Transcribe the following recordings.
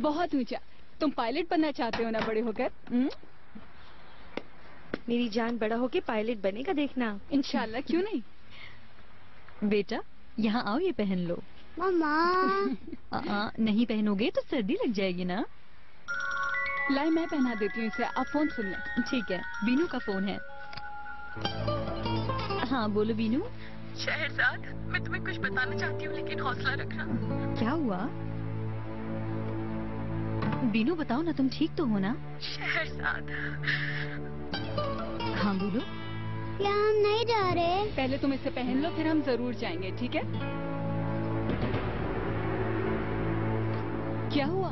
बहुत ऊंचा। तुम पायलट बनना चाहते हो ना बड़े होकर? मेरी जान, बड़ा होके पायलट बनेगा देखना। इंशाल्लाह, क्यों नहीं। बेटा यहाँ आओ, ये पहन लो। मम्मा। नहीं पहनोगे तो सर्दी लग जाएगी ना। लाई मैं पहना देती हूँ इसे, आप फोन सुन लें। ठीक है, बीनू का फोन है। हाँ बोलो बीनू। शहरजाद, मैं तुम्हें कुछ बताना चाहती हूँ लेकिन हौसला रखना। क्या हुआ बीनू, बताओ ना, तुम ठीक तो हो ना? शहरजाद। हाँ बोलो। क्या हम नहीं जा रहे? पहले तुम इसे पहन लो, फिर हम जरूर जाएंगे, ठीक है? क्या हुआ?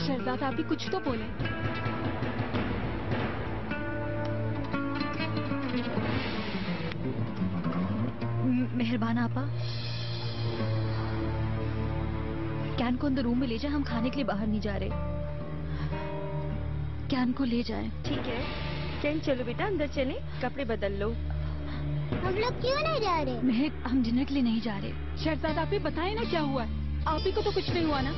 शहजाद, आप भी कुछ तो बोले। मेहरबान आपा, कैन को अंदर रूम में ले जाए, हम खाने के लिए बाहर नहीं जा रहे। कैन को ले जाए। ठीक है कैन, चलो बेटा अंदर चलें, कपड़े बदल लो। हम लोग क्यों नहीं जा रहे? महक, हम डिनर के लिए नहीं जा रहे। शहजाद, आप ही बताएं ना क्या हुआ है। आप ही को तो कुछ नहीं हुआ ना?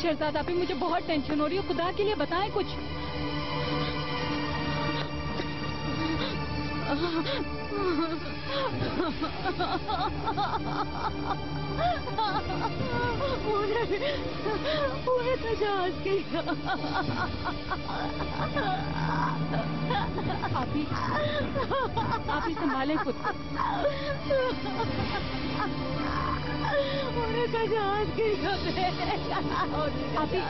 शहजाद, आप ही, मुझे बहुत टेंशन हो रही है, खुदा के लिए बताएं कुछ। पूरे तो जहाज के आप ही संभालें खुद। पूरे का जहाज गिर गया। आप ही